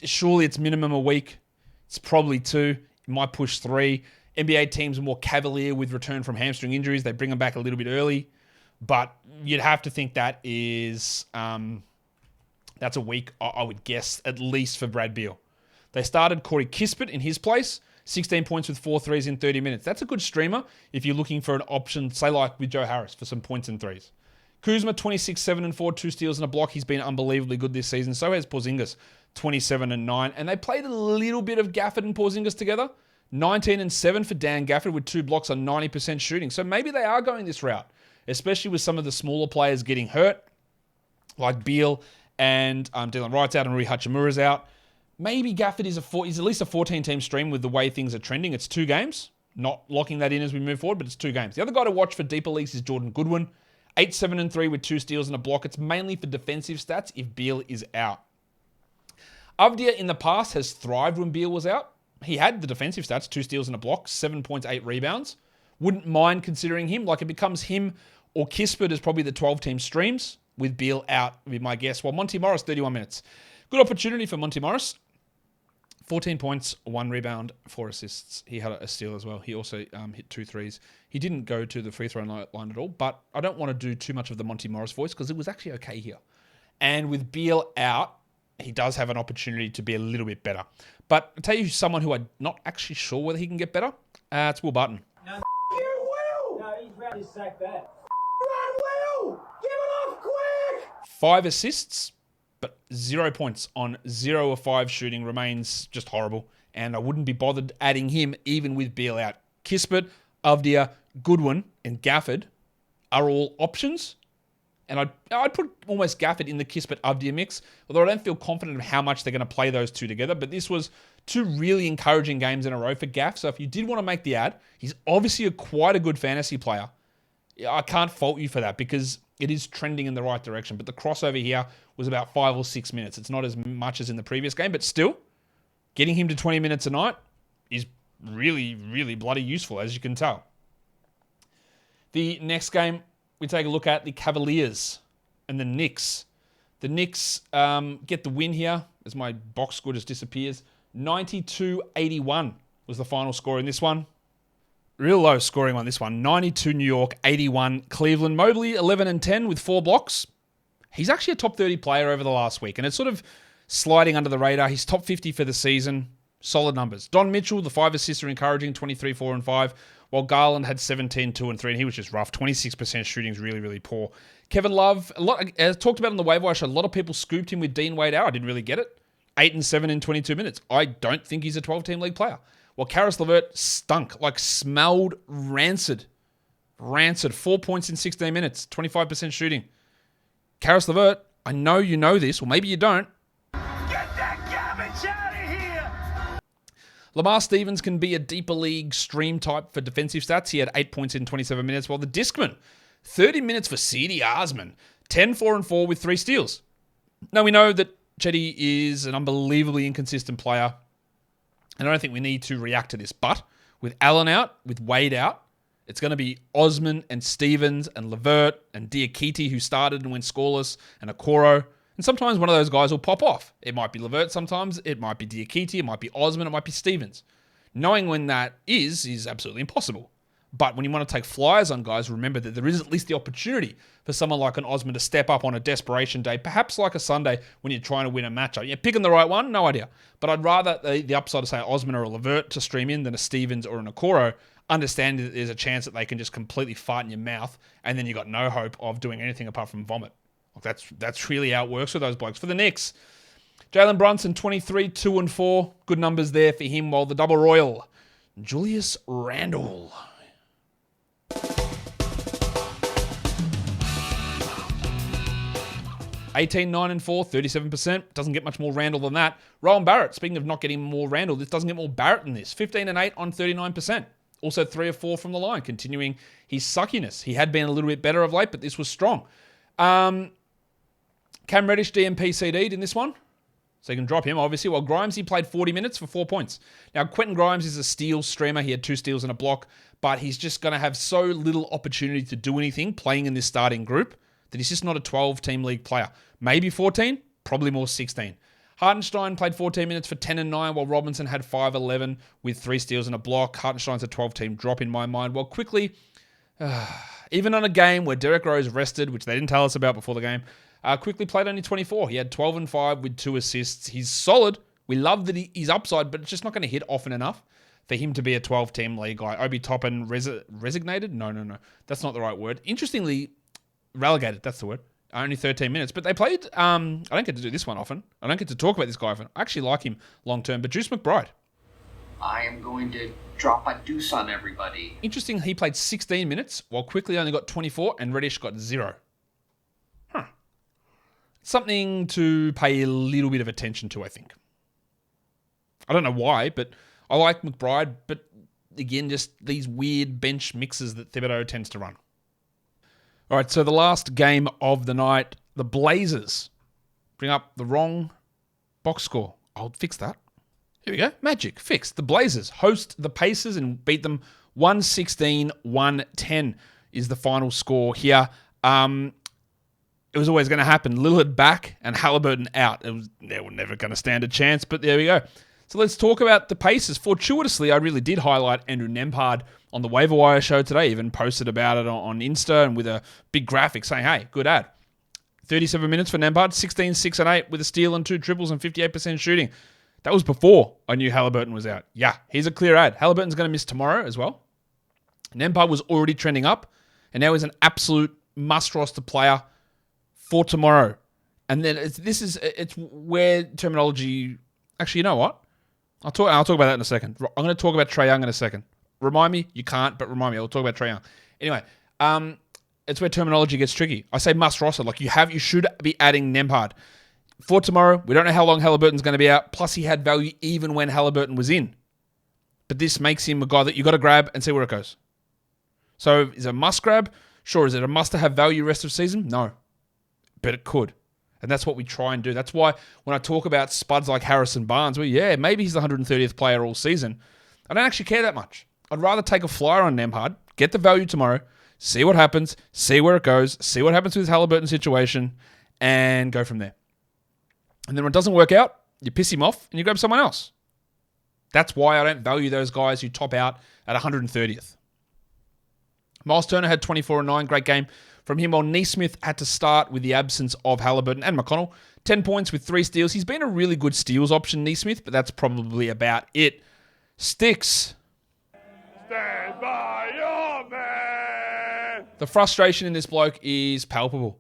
Surely it's minimum a week. It's probably 2. It might push 3. NBA teams are more cavalier with return from hamstring injuries. They bring them back a little bit early. But you'd have to think that is that's a week, I would guess, at least for Brad Beal. They started Corey Kispert in his place. 16 points with 4 threes in 30 minutes. That's a good streamer if you're looking for an option, say like with Joe Harris, for some points and threes. Kuzma, 26, 7 and 4, 2 steals and a block. He's been unbelievably good this season. So has Porzingis, 27 and 9. And they played a little bit of Gafford and Porzingis together. 19 and 7 for Dan Gafford with 2 blocks on 90% shooting. So maybe they are going this route, especially with some of the smaller players getting hurt, like Beal and Dylan Wright's out and Rui Hachimura's out. Maybe Gafford is he's at least a 14-team stream with the way things are trending. It's 2 games. Not locking that in as we move forward, but it's 2 games. The other guy to watch for deeper leagues is Jordan Goodwin. 8, 7 and 3 with 2 steals and a block. It's mainly for defensive stats if Beal is out. Avdia in the past has thrived when Beal was out. He had the defensive stats, 2 steals and a block, 7 points, 8 rebounds. Wouldn't mind considering him. Like it becomes him or Kispert as probably the 12-team streams with Beal out, would be my guess. Well, Monty Morris, 31 minutes. Good opportunity for Monty Morris. 14 points, 1 rebound, 4 assists. He had a steal as well. He also hit 2 threes. He didn't go to the free throw line at all, but I don't want to do too much of the Monty Morris voice because it was actually okay here. And with Beal out, he does have an opportunity to be a little bit better. But I'll tell you someone who I'm not actually sure whether he can get better. It's Will Barton. No, you will! No, he's ready to sack that. Run, Will! Give it off quick! 5 assists, but 0 points on 0 of 5 shooting remains just horrible. And I wouldn't be bothered adding him even with Beal out. Kispert, Avdia, Goodwin, and Gafford are all options. And I'd put almost Gafford in the Kispert Avdia mix, although I don't feel confident of how much they're going to play those 2 together. But this was 2 really encouraging games in a row for Gaff. So if you did want to make the ad, he's obviously quite a good fantasy player. I can't fault you for that because it is trending in the right direction. But the crossover here was about 5 or 6 minutes. It's not as much as in the previous game, but still, getting him to 20 minutes a night is really, really bloody useful, as you can tell. The next game, we take a look at the Cavaliers and the Knicks. The Knicks get the win here as my box score just disappears. 92-81 was the final score in this one. Real low scoring on this one. 92 New York, 81 Cleveland. Mobley, 11 and 10 with 4 blocks. He's actually a top 30 player over the last week, and it's sort of sliding under the radar. He's top 50 for the season. Solid numbers. Don Mitchell, the 5 assists are encouraging, 23, 4 and 5, while Garland had 17, 2 and 3, and he was just rough. 26% shooting is really, really poor. Kevin Love, as talked about on the waiver wire show, a lot of people scooped him with Dean Wade out. I didn't really get it. 8 and 7 in 22 minutes. I don't think he's a 12-team league player. while Karis LeVert stunk, like smelled rancid. Rancid. 4 points in 16 minutes, 25% shooting. Karis LeVert, I know you know this, or maybe you don't. Get that garbage out of here! Lamar Stevens can be a deeper league stream type for defensive stats. He had 8 points in 27 minutes, while the Discman, 30 minutes for C.D. Osman, 10, 4, and 4 with 3 steals. Now, we know that Chetty is an unbelievably inconsistent player, and I don't think we need to react to this. But with Allen out, with Wade out, it's going to be Osman and Stevens and LeVert and Diakite, who started and went scoreless, and Okoro. And sometimes one of those guys will pop off. It might be LeVert sometimes, it might be Diakite, it might be Osman, it might be Stevens. Knowing when that is absolutely impossible. But when you want to take flyers on guys, remember that there is at least the opportunity for someone like an Osman to step up on a desperation day, perhaps like a Sunday when you're trying to win a matchup. You're picking the right one, no idea. But I'd rather the upside of, say, Osman or a LeVert to stream in than a Stevens or an Okoro, understanding that there's a chance that they can just completely fart in your mouth, and then you got no hope of doing anything apart from vomit. That's really how it works with those blokes. For the Knicks, Jalen Brunson, 23, 2 and 4. Good numbers there for him, while the double royal, Julius Randle. $18, 9 and 4, 37%. Doesn't get much more Randle than that. Rowan Barrett, speaking of not getting more Randle, this doesn't get more Barrett than this. 15 and 8 on 39%. Also 3 of 4 from the line, continuing his suckiness. He had been a little bit better of late, but this was strong. Cam Reddish DMP CD'd in this one, so you can drop him, obviously. While Grimes, he played 40 minutes for 4 points. Now, Quentin Grimes is a steal streamer. He had 2 steals and a block, but he's just going to have so little opportunity to do anything playing in this starting group that he's just not a 12-team league player. Maybe 14, probably more 16. Hartenstein played 14 minutes for 10 and 9, while Robinson had 5-11 with 3 steals and a block. Hartenstein's a 12-team drop in my mind. Well, quickly, even on a game where Derrick Rose rested, which they didn't tell us about before the game, quickly played only 24. He had 12 and 5 with 2 assists. He's solid. We love that he's upside, but it's just not going to hit often enough for him to be a 12-team league guy. Obi Toppin resignated? No. That's not the right word. Interestingly, relegated, that's the word. Only 13 minutes. But they played, I don't get to do this one often. I don't get to talk about this guy often. I actually like him long-term. But Juice McBride. I am going to drop a deuce on everybody. Interesting, he played 16 minutes, while Quickly only got 24, and Reddish got 0. Something to pay a little bit of attention to, I think. I don't know why, but I like McBride. But again, just these weird bench mixes that Thibodeau tends to run. All right, so the last game of the night, the Blazers bring up the wrong box score. I'll fix that. Here we go. Magic, fixed. The Blazers host the Pacers and beat them 116-110 is the final score here. It was always going to happen. Lillard back and Haliburton out. They were never going to stand a chance, but there we go. So let's talk about the Pacers. Fortuitously, I really did highlight Andrew Nembhard on the Waiver Wire show today. Even posted about it on Insta and with a big graphic saying, hey, good ad. 37 minutes for Nembhard, 16, 6 and 8 with a steal and 2 triples and 58% shooting. That was before I knew Haliburton was out. Yeah, here's a clear ad. Haliburton's going to miss tomorrow as well. Nembhard was already trending up, and now he's an absolute must-roster player for tomorrow. And then it's where terminology... Actually, you know what? I'll talk about that in a second. I'm going to talk about Trae Young in a second. Remind me? You can't, but remind me. I'll talk about Trae Young. Anyway, it's where terminology gets tricky. I say must roster. Like you should be adding Nembhard. For tomorrow, we don't know how long Haliburton's going to be out. Plus, he had value even when Haliburton was in. But this makes him a guy that you got to grab and see where it goes. So, is it a must grab? Sure. Is it a must to have value rest of season? No. But it could. And that's what we try and do. That's why when I talk about spuds like Harrison Barnes, well, yeah, maybe he's the 130th player all season. I don't actually care that much. I'd rather take a flyer on Nembhard, get the value tomorrow, see what happens, see where it goes, see what happens with his Haliburton situation, and go from there. And then when it doesn't work out, you piss him off and you grab someone else. That's why I don't value those guys who top out at 130th. Miles Turner had 24 and 9, great game from him, while Neesmith had to start with the absence of Haliburton and McConnell. 10 points with 3 steals. He's been a really good steals option, Neesmith, but that's probably about it. Sticks. Stand by your man! The frustration in this bloke is palpable.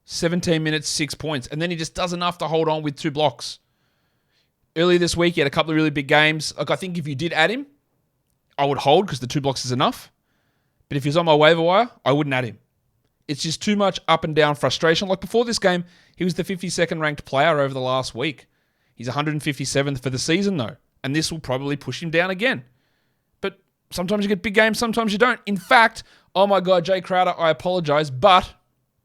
17 minutes, 6 points, and then he just does enough to hold on with 2 blocks. Earlier this week, he had a couple of really big games. Like I think if you did add him, I would hold because the 2 blocks is enough. But if he's on my waiver wire, I wouldn't add him. It's just too much up and down frustration. Like before this game, he was the 52nd ranked player over the last week. He's 157th for the season though. And this will probably push him down again. But sometimes you get big games, sometimes you don't. In fact, oh my God, Jay Crowder, I apologize, but...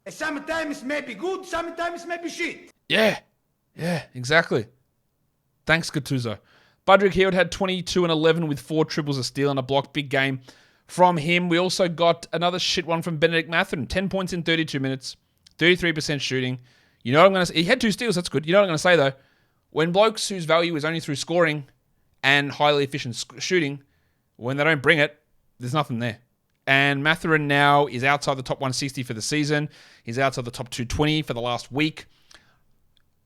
Sometimes may be good, sometimes may be shit. Yeah, exactly. Thanks, Gattuso. Budrick Hield had 22 and 11 with 4 triples, a steal, and a block. Big game from him. We also got another shit one from Benedict Mathurin. 10 points in 32 minutes, 33% shooting. You know what I'm going to say? He had 2 steals. That's good. You know what I'm going to say, though? When blokes whose value is only through scoring and highly efficient shooting, when they don't bring it, there's nothing there. And Mathurin now is outside the top 160 for the season. He's outside the top 220 for the last week.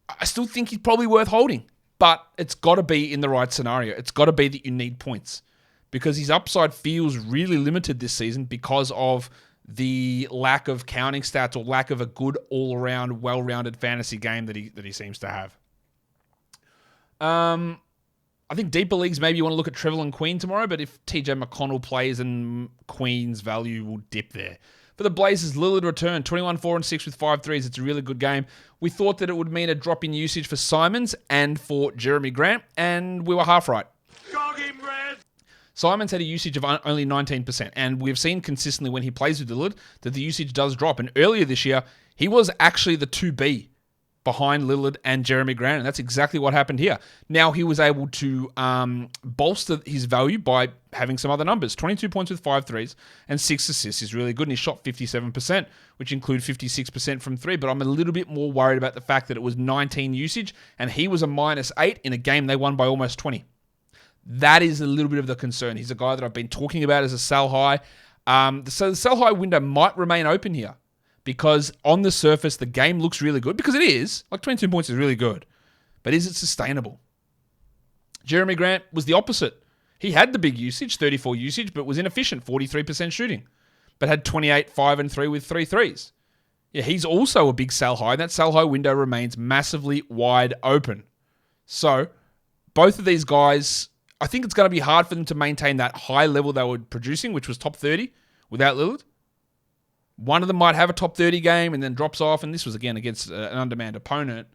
I still think he's probably worth holding, but it's got to be in the right scenario. It's got to be that you need points because his upside feels really limited this season because of the lack of counting stats or lack of a good all-around, well-rounded fantasy game that he seems to have. I think deeper leagues, maybe you want to look at Trevor and Queen tomorrow, but if TJ McConnell plays, and Queen's value will dip there. For the Blazers, Lillard returned 21, 4, and 6 with 5 threes. It's a really good game. We thought that it would mean a drop in usage for Simons and for Jeremy Grant, and we were half right. Simons had a usage of only 19%, and we've seen consistently when he plays with Lillard that the usage does drop. And earlier this year, he was actually the 2B behind Lillard and Jeremy Grant, and that's exactly what happened here. Now he was able to bolster his value by having some other numbers. 22 points with 5 threes and 6 assists is really good, and he shot 57%, which include 56% from 3, but I'm a little bit more worried about the fact that it was 19 usage, and he was a -8 in a game they won by almost 20. That is a little bit of the concern. He's a guy that I've been talking about as a sell high. So the sell high window might remain open here, because on the surface, the game looks really good, because it is. Like 22 points is really good. But is it sustainable? Jeremy Grant was the opposite. He had the big usage, 34 usage, but was inefficient, 43% shooting. But had 28, 5, and 3 with 3 threes. Yeah, he's also a big sell high, and that sell high window remains massively wide open. So, both of these guys, I think it's going to be hard for them to maintain that high level they were producing, which was top 30, without Lillard. One of them might have a top 30 game and then drops off, and this was, again, against an undermanned opponent.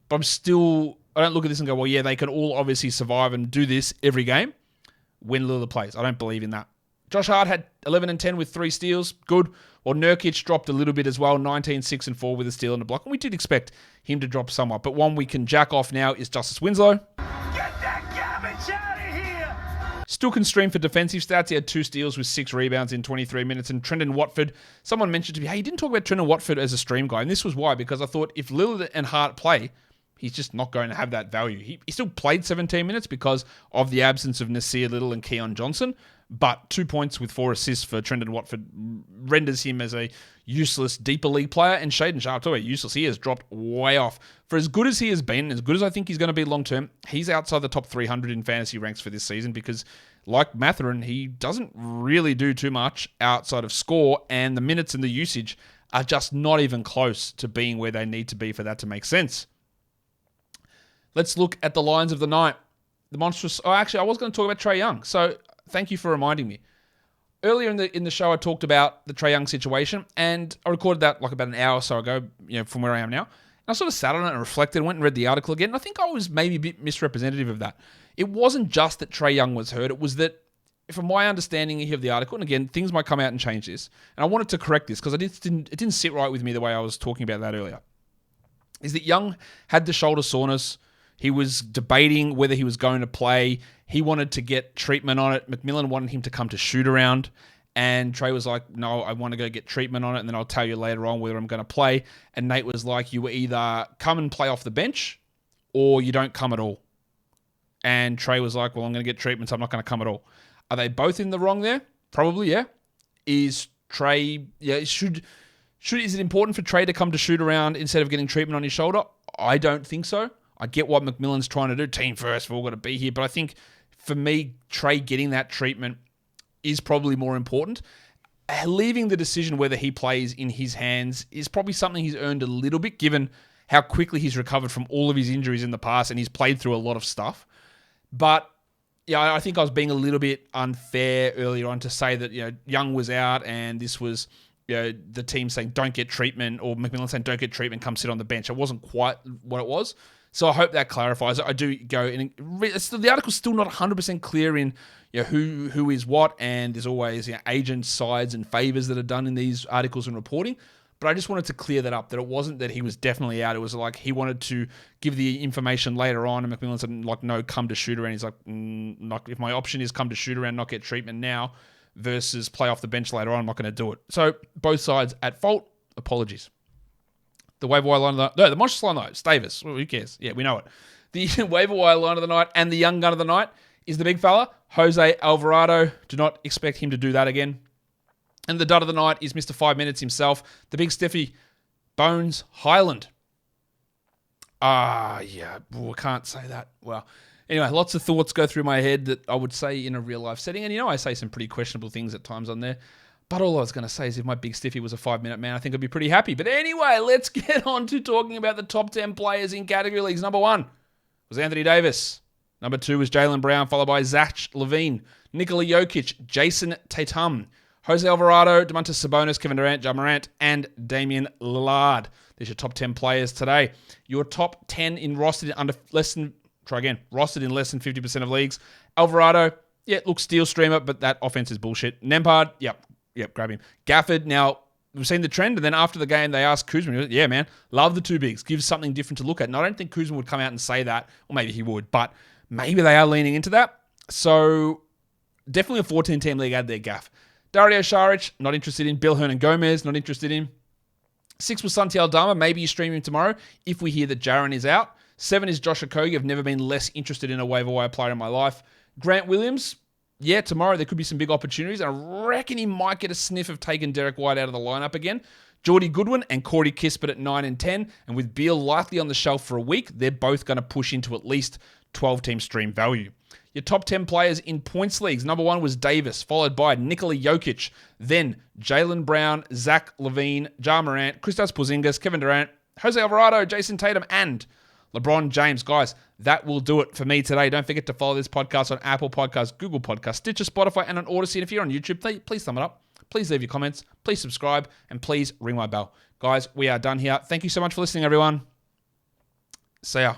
But I don't look at this and go, well, yeah, they can all obviously survive and do this every game when Lillard plays. I don't believe in that. Josh Hart had 11 and 10 with 3 steals. Good. Well, Nurkic dropped a little bit as well, 19, 6, and 4 with a steal and a block. And we did expect him to drop somewhat. But one we can jack off now is Justice Winslow. Get that garbage out of here! Still constrained for defensive stats. He had 2 steals with 6 rebounds in 23 minutes. And Trendon Watford, someone mentioned to me, hey, you didn't talk about Trendon Watford as a stream guy. And this was why, because I thought if Lillard and Hart play, he's just not going to have that value. He still played 17 minutes because of the absence of Nasir Little and Keon Johnson. But 2 points with 4 assists for Trendon Watford renders him as a useless deeper league player. And Shaedon Sharp, too, useless. He has dropped way off. For as good as he has been, as good as I think he's going to be long term, he's outside the top 300 in fantasy ranks for this season because, like Mathurin, he doesn't really do too much outside of score, and the minutes and the usage are just not even close to being where they need to be for that to make sense. Let's look at the lines of the night. The monstrous... Oh, actually, I was going to talk about Trae Young. So, thank you for reminding me. Earlier in the show, I talked about the Trae Young situation, and I recorded that like about an hour or so ago, from where I am now. And I sort of sat on it and reflected and went and read the article again, and I think I was maybe a bit misrepresentative of that. It wasn't just that Trae Young was hurt. It was that, from my understanding of the article, and again, things might come out and change this, and I wanted to correct this because it didn't sit right with me the way I was talking about that earlier, is that Young had the shoulder soreness. He was debating whether he was going to play. He wanted to get treatment on it. McMillan wanted him to come to shoot around. And Trae was like, no, I want to go get treatment on it, and then I'll tell you later on whether I'm going to play. And Nate was like, you either come and play off the bench or you don't come at all. And Trae was like, well, I'm going to get treatment, so I'm not going to come at all. Are they both in the wrong there? Probably, yeah. Is Trae... Yeah, is it important for Trae to come to shoot around instead of getting treatment on his shoulder? I don't think so. I get what McMillan's trying to do. Team first, we've all got to be here. But I think, for me, Trae getting that treatment is probably more important. Leaving the decision whether he plays in his hands is probably something he's earned a little bit, given how quickly he's recovered from all of his injuries in the past, and he's played through a lot of stuff. But yeah, I think I was being a little bit unfair earlier on to say that, Young was out and this was, the team saying don't get treatment, or McMillan saying don't get treatment, come sit on the bench. It wasn't quite what it was. So I hope that clarifies it. I do go in. The article's still not 100% clear in who is what, and there's always agents, sides, and favors that are done in these articles and reporting. But I just wanted to clear that up, that it wasn't that he was definitely out. It was like he wanted to give the information later on, and McMillan said, no, come to shoot around. He's like, if my option is come to shoot around, not get treatment now, versus play off the bench later on, I'm not going to do it. So both sides at fault. Apologies. The waiver wire line of the night. No, the monstrous line of the night. Davis. Well, who cares? Yeah, we know it. The waiver wire line of the night and the young gun of the night is the big fella, Jose Alvarado. Do not expect him to do that again. And the dud of the night is Mr. 5 Minutes himself, the big stiffy, Bones Highland. Yeah, I can't say that. Well, anyway, lots of thoughts go through my head that I would say in a real life setting. And I say some pretty questionable things at times on there. But all I was going to say is if my big stiffy was a 5 minute man, I think I'd be pretty happy. But anyway, let's get on to talking about the top 10 players in category leagues. Number 1 was Anthony Davis. Number 2 was Jaylen Brown, followed by Zach LaVine, Nikola Jokic, Jason Tatum, Jose Alvarado, Domantas Sabonis, Kevin Durant, Ja Morant, and Damian Lillard. There's your top 10 players today. Your top 10 rostered in less than 50% of leagues. Alvarado, looks steal streamer, but that offense is bullshit. Nembhard, yep, grab him. Gafford, now, we've seen the trend, and then after the game, they asked Kuzma, yeah, man, love the two bigs, give something different to look at. And I don't think Kuzma would come out and say that, or maybe he would, but maybe they are leaning into that. So, definitely a 14-team league add there, Gaff. Dario Saric, not interested in. Bill Hernan-Gomez, not interested in. 6 was Santi Aldama. Maybe you stream him tomorrow if we hear that Jaren is out. 7 is Josh Okogie. I've never been less interested in a waiver wire player in my life. Grant Williams, tomorrow there could be some big opportunities. I reckon he might get a sniff of taking Derek White out of the lineup again. Jordy Goodwin and Corey Kispert at 9 and 10. And with Beal likely on the shelf for a week, they're both going to push into at least 12-team stream value. Your top 10 players in points leagues. Number 1 was Davis, followed by Nikola Jokic, then Jaylen Brown, Zach LaVine, Ja Morant, Kristaps Porzingis, Kevin Durant, Jose Alvarado, Jason Tatum, and LeBron James. Guys, that will do it for me today. Don't forget to follow this podcast on Apple Podcasts, Google Podcasts, Stitcher, Spotify, and on Odyssey. And if you're on YouTube, please thumb it up. Please leave your comments. Please subscribe. And please ring my bell. Guys, we are done here. Thank you so much for listening, everyone. See ya.